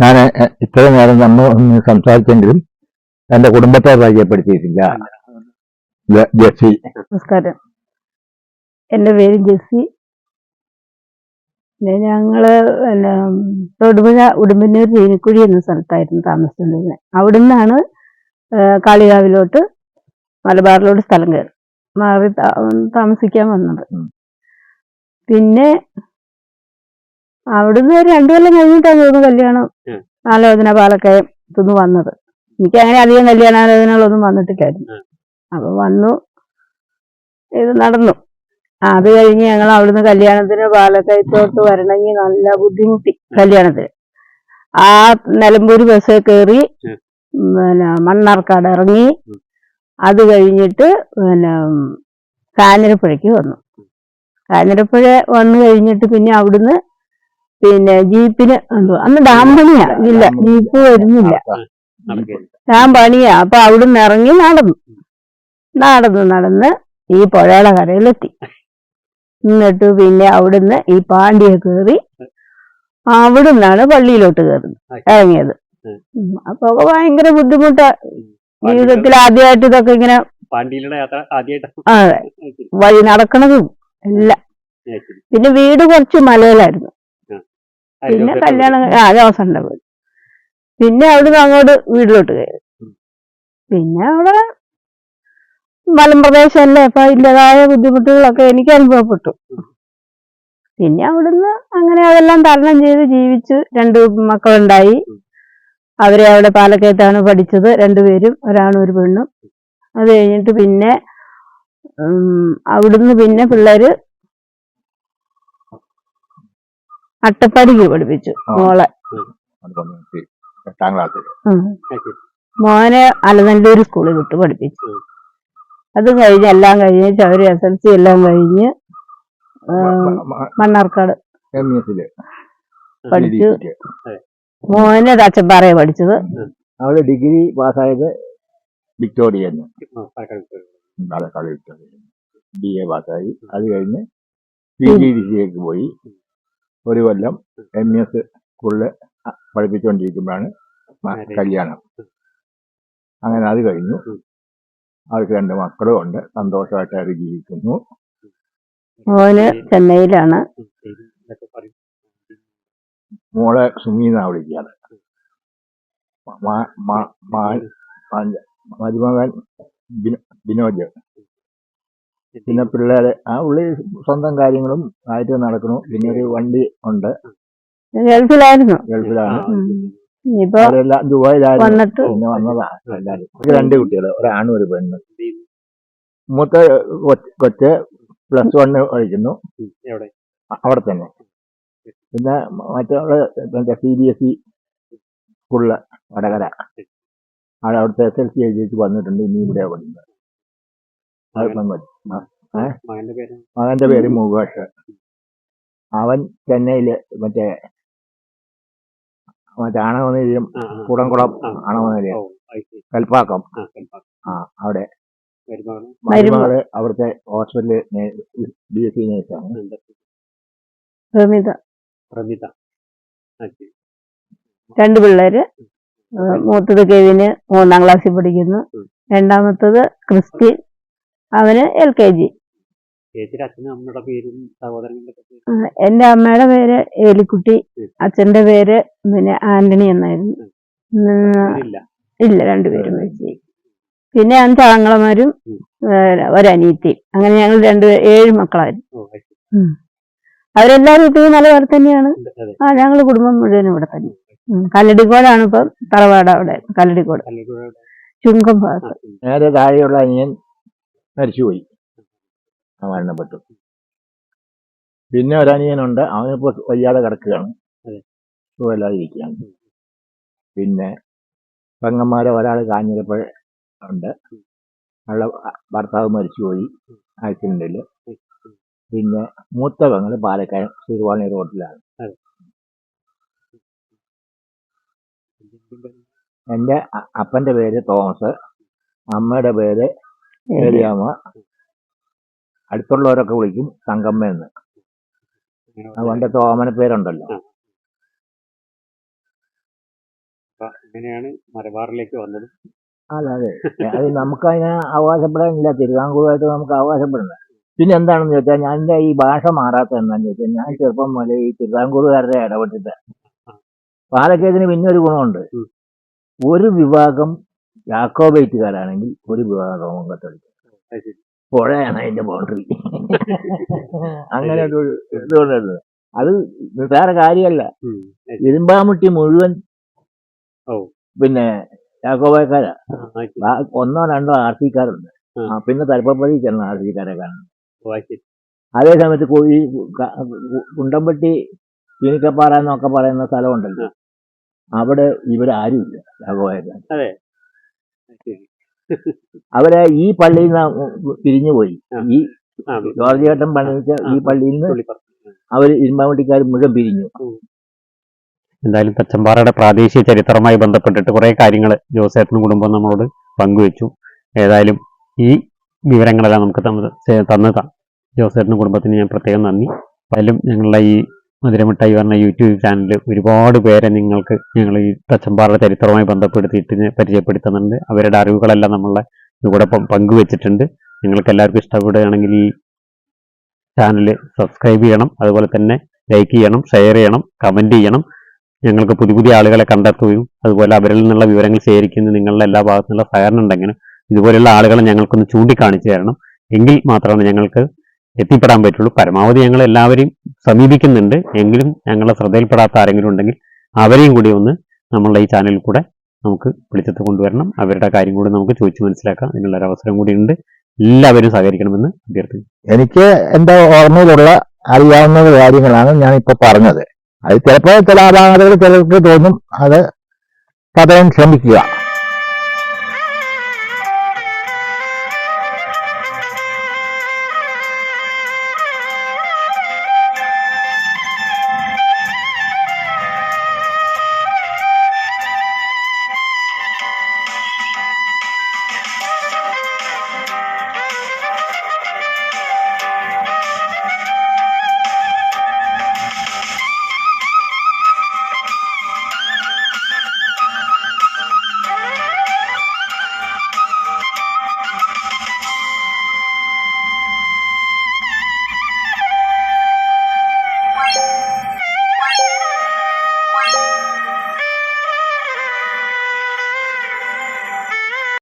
ഞാൻ ഇത്ര നേരം നമ്മൾ ഒന്ന് സംസാരിച്ചെങ്കിലും എന്റെ കുടുംബത്തെ പരിചയപ്പെടുത്തിയിട്ടില്ല. ജെസ്സി. നമസ്കാരം, എൻ്റെ പേര് ജെസ്സി. ഞങ്ങള് തൊടുപുഴ ഉടുമ്പന്നൂർ ചീനിക്കുഴി എന്ന സ്ഥലത്തായിരുന്നു താമസിച്ചിരുന്നത്. അവിടുന്നാണ് കാളികാവിലോട്ട് മലബാറിലോട്ട് സ്ഥലം കയറി മാറി താമസിക്കാൻ വന്നത്. പിന്നെ അവിടുന്ന് ഒരു 2 കൊല്ലം കഴിഞ്ഞിട്ടാണ് തോന്നുന്നു കല്യാണം ആലോചന പാലക്കയത്തുനിന്ന് വന്നത്. എനിക്ക് അങ്ങനെ അധികം കല്യാണാലോചനകളൊന്നും വന്നിട്ടില്ലായിരുന്നു. അപ്പൊ വന്നു, ഇത് നടന്നു. അത് കഴിഞ്ഞ് ഞങ്ങൾ അവിടുന്ന് കല്യാണത്തിന് പാലക്കയത്തോട്ട് വരണമെങ്കിൽ നല്ല ബുദ്ധിമുട്ടി. കല്യാണത്തിന് ആ നിലമ്പൂർ ബസ് കയറി മണ്ണാർക്കാട് ഇറങ്ങി. അത് കഴിഞ്ഞിട്ട് കാഞ്ഞിരപ്പുഴയ്ക്ക് വന്നു. കാഞ്ഞിരപ്പുഴ വന്നു കഴിഞ്ഞിട്ട് പിന്നെ അവിടുന്ന് ജീപ്പിന് അന്ന് ഡാം പണിയാ, ഇല്ല ജീപ്പ് വരുന്നില്ല, ഡാം പണിയാ. അപ്പൊ അവിടുന്ന് ഇറങ്ങി നടന്ന് ഈ പുഴയുടെ കരയിലെത്തി. എന്നിട്ട് പിന്നെ അവിടുന്ന് ഈ പാണ്ടിയെ കയറി അവിടുന്നാണ് പള്ളിയിലോട്ട് ഇറങ്ങിയത്. അപ്പൊ ഭയങ്കര ബുദ്ധിമുട്ടാ. ജീവിതത്തിൽ ആദ്യമായിട്ട് ഇതൊക്കെ ഇങ്ങനെ അതെ വഴി നടക്കണതും എല്ലാം. പിന്നെ വീട് കുറച്ച് മലയിലായിരുന്നു. പിന്നെ കല്യാണം ജോസന്റെ വീട്. പിന്നെ അവിടുന്ന് അങ്ങോട്ട് വീട്ടിലോട്ട് കയറി. പിന്നെ അവിടെ മലമ്പ്രദേശമല്ലേ, അപ്പൊ അതിൻ്റെതായ ബുദ്ധിമുട്ടുകളൊക്കെ എനിക്ക് അനുഭവപ്പെട്ടു. പിന്നെ അവിടുന്ന് അങ്ങനെ അതെല്ലാം തരണം ചെയ്ത് ജീവിച്ചു. 2 മക്കളുണ്ടായി. അവരെ അവിടെ പാലക്കയത്താണ് പഠിച്ചത്, 2 പേരും, ഒരാണും ഒരു പെണ്ണും. അത് കഴിഞ്ഞിട്ട് പിന്നെ അവിടുന്ന് പിന്നെ പിള്ളേര് അട്ടപ്പാടിക്ക് പഠിപ്പിച്ചു മോളെ. മോനെ അലനല്ലൂർ സ്കൂളിൽ വിട്ട് പഠിപ്പിച്ചു. അത് കഴിഞ്ഞ് എല്ലാം കഴിഞ്ഞ് അവര് SLC എല്ലാം കഴിഞ്ഞ് മണ്ണാർക്കാട് പഠിച്ചു. മോനെ തച്ചമ്പാറയെ പഠിച്ചത്. അവള് ഡിഗ്രി പാസ്സായത് വിക്ടോറിയ, BA പാസ്സായി. അത് കഴിഞ്ഞ് PGDCക്ക് പോയി. 1 കൊല്ലം MES സ്കൂളില് പഠിപ്പിച്ചുകൊണ്ടിരിക്കുമ്പോഴാണ് കല്യാണം. അങ്ങനെ അത് കഴിഞ്ഞു. അവർക്ക് 2 മക്കളും ഉണ്ട്. സന്തോഷമായിട്ട് അവർ ജീവിക്കുന്നു. മോന് ചെന്നൈയിലാണ്. മോളെ സുമീന്നാ വിളിക്കാറ്. മരുമകൻ ബിനോജ്. പിന്നെ പിള്ളേര് ഉള്ളി സ്വന്തം കാര്യങ്ങളും ആയിട്ട് നടക്കുന്നു. പിന്നെ ഒരു വണ്ടി ഉണ്ട്. ഗൾഫിലാണ്. അവരെല്ലാം ദുബായിലായിരുന്നു. പിന്നെ വന്നതാ എല്ലാരും. 2 കുട്ടികള്, ഒരാണും ഒരു പെണ്ണ്. മൂത്ത കൊച്ച് +1 പഠിക്കുന്നു അവിടെ തന്നെ. പിന്നെ മറ്റവള് CBSE സ്കൂളില് വടകര. അവിടുത്തെ SLC എഴുതിയിട്ട് വന്നിട്ടുണ്ട്. ഇനി ഇവിടെ പഠിക്കുന്നത്. മകന്റെ പേര് മുകേഷ്. അവൻ ചെന്നൈയില് മറ്റേ ആണവനിലയം, കുടംകുളം ആണവനിലയം, കൽപ്പാക്കം, അവിടെ. മരുമകള് അവിടുത്തെ ഹോസ്പിറ്റലില് BSc നേഴ്സാണ്. പ്രമിത. 2 പിള്ളേര്. മൂത്തത് കെവിന് 3ാം ക്ലാസ്സിൽ പഠിക്കുന്നു. രണ്ടാമത്തത് ക്രിസ്ത്യൻ, അവന് LKG. എന്റെ അമ്മയുടെ പേര് ഏലിക്കുട്ടി, അച്ഛന്റെ പേര് ആന്റണി എന്നായിരുന്നു. ഇല്ല, 2 പേരും മരിച്ചു. പിന്നെ 5 ആങ്ങളമാരും ഒരനീത്തി. അങ്ങനെ ഞങ്ങൾ 7 മക്കളായിരുന്നു. അവരെല്ലാരും ഇപ്പോഴും നല്ല പേർ തന്നെയാണ്. ഞങ്ങള് കുടുംബം മുഴുവനും ഇവിടെ തന്നെ. കല്ലടിക്കോടാണ് ഇപ്പം തറവാട്. അവിടെ കല്ലടിക്കോട് ചുങ്കം ഭാഗത്ത്. നേരെ താഴെയുള്ള അനിയൻ മരിച്ചുപോയി, മരണപ്പെട്ടു. പിന്നെ ഒരനിയനുണ്ട്. അവനിപ്പോ വയ്യാതെ കിടക്കുകയാണ്, സുഖമില്ലാതിരിക്കുകയാണ്. പിന്നെ പെങ്ങന്മാരെ ഒരാൾ കാഞ്ഞിരപ്പുഴ ഉണ്ട്. അവളുടെ ഭർത്താവ് മരിച്ചുപോയി ആക്സിഡന്റില്. പിന്നെ മൂത്ത പെങ്ങള് പാലക്കാട് തിരുവാണി റോഡിലാണ്. എൻ്റെ അപ്പന്റെ പേര് തോമസ്, അമ്മയുടെ പേര് ഏലിയാമ്മ. അടുത്തുള്ളവരൊക്കെ വിളിക്കും തങ്കമ്മ എന്ന്. പണ്ടത്തെ ഓമന പേരുണ്ടല്ലോ. അപ്പൊ അങ്ങനെയാണ് മലബാറിലേക്ക് വന്നത്. അതെ അത് നമുക്ക് അതിനെ അവകാശപ്പെടാനില്ല. തിരുവിതാംകൂറുമായിട്ട് നമുക്ക് അവകാശപ്പെടണ്ട. പിന്നെ എന്താണെന്ന് ചോദിച്ചാൽ ഞാൻ എൻ്റെ ഈ ഭാഷ മാറാത്ത എന്താണെന്ന് ചോദിച്ചാൽ ഞാൻ ചെറുപ്പം മുതലേ ഈ തിരുവിതാംകൂറുകാരുടെ ഇടപെട്ടിട്ട് പാലക്കയത്തിന് പിന്നെ ഒരു ഗുണമുണ്ട്. ഒരു വിഭാഗം യാക്കോബൈറ്റുകാരാണെങ്കിൽ ഒരു വിഭാഗം റോമൻ കത്തോലിക്ക. പുഴയാണ് അതിന്റെ ബൗണ്ടറി. അങ്ങനെ ഒരു ഇതുകൊണ്ടത് അത് വേറെ കാര്യമല്ല. ഇരുമ്പാമുട്ടി മുഴുവൻ പിന്നെ യാക്കോബായക്കാരാ. ഒന്നോ രണ്ടോ ആർ സിക്കാരുണ്ട്. പിന്നെ തലപ്പപ്പള്ളി ചെന്ന ആർ സിക്കാരെ കാണുന്നു. അതേ സമയത്ത് ഈ കുണ്ടംപട്ടി പീനിക്കപ്പാറ എന്നൊക്കെ പറയുന്ന സ്ഥലമുണ്ടല്ലോ, അവിടെ ഇവരാരുമില്ല യാക്കോബായക്കാർ. അവരെ ഈ പള്ളിയിൽ നിന്ന് പിരിഞ്ഞുപോയി. ഈ ജോർജ് ചേട്ടൻ പണിയിച്ച ഈ പള്ളിയിൽ നിന്ന് അവര് ഇരുമ്പാമുട്ടിക്കാർ മുഴുവൻ പിരിഞ്ഞു. എന്തായാലും തച്ചമ്പാറയുടെ പ്രാദേശിക ചരിത്രവുമായി ബന്ധപ്പെട്ടിട്ട് കുറെ കാര്യങ്ങൾ ജോസേട്ടനും കുടുംബം നമ്മളോട് പങ്കുവെച്ചു. ഏതായാലും ഈ വിവരങ്ങളെല്ലാം നമുക്ക് തന്നതാണ് ജോസേട്ടനും കുടുംബത്തിന് ഞാൻ പ്രത്യേകം നന്ദി. എന്തായാലും ഞങ്ങളുടെ ഈ മധുരമിഠായി പറഞ്ഞ യൂട്യൂബ് ചാനലിൽ ഒരുപാട് പേരെ നിങ്ങൾക്ക് ഞങ്ങൾ ഈ തച്ചമ്പാറയുടെ ചരിത്രവുമായി ബന്ധപ്പെടുത്തിയിട്ട് പരിചയപ്പെടുത്തുന്നുണ്ട്. അവരുടെ അറിവുകളെല്ലാം നമ്മളെ ഇതുകൂടെ പങ്കുവെച്ചിട്ടുണ്ട്. നിങ്ങൾക്ക് എല്ലാവർക്കും ഇഷ്ടപ്പെടുകയാണെങ്കിൽ ഈ ചാനൽ സബ്സ്ക്രൈബ് ചെയ്യണം, അതുപോലെ തന്നെ ലൈക്ക് ചെയ്യണം, ഷെയർ ചെയ്യണം, കമൻറ്റ് ചെയ്യണം. ഞങ്ങൾക്ക് പുതിയ പുതിയ ആളുകളെ കണ്ടെത്തുകയും അതുപോലെ അവരിൽ നിന്നുള്ള വിവരങ്ങൾ ശേഖരിക്കുന്ന നിങ്ങളുടെ എല്ലാ ഭാഗത്തുനിന്നുള്ള സഹകരണം ഉണ്ടെങ്കിലും ഇതുപോലെയുള്ള ആളുകളെ ഞങ്ങൾക്കൊന്ന് ചൂണ്ടിക്കാണിച്ചു തരണം. എങ്കിൽ മാത്രമാണ് ഞങ്ങൾക്ക് എത്തിപ്പെടാൻ പറ്റുള്ളൂ. പരമാവധി ഞങ്ങൾ എല്ലാവരെയും സമീപിക്കുന്നുണ്ട്. എങ്കിലും ഞങ്ങളെ ശ്രദ്ധയിൽപ്പെടാത്ത ആരെങ്കിലും ഉണ്ടെങ്കിൽ അവരെയും കൂടി ഒന്ന് നമ്മളുടെ ഈ ചാനലിൽ കൂടെ നമുക്ക് വിളിച്ചെത്തി കൊണ്ടുവരണം. അവരുടെ കാര്യം കൂടി നമുക്ക് ചോദിച്ചു മനസ്സിലാക്കാം. അതിനുള്ളൊരു അവസരം കൂടി ഉണ്ട്. എല്ലാവരും സഹകരിക്കണമെന്ന് അഭ്യർത്ഥിക്കുന്നു. എനിക്ക് എന്റെ ഓർമ്മയിലുള്ള അറിയാവുന്ന കാര്യങ്ങളാണ് ഞാൻ ഇപ്പൊ പറഞ്ഞത്. അത് ചിലപ്പോൾ ചില അപാകതകൾ ചിലർക്ക് തോന്നും. അത് പറയാൻ ശ്രമിക്കുക.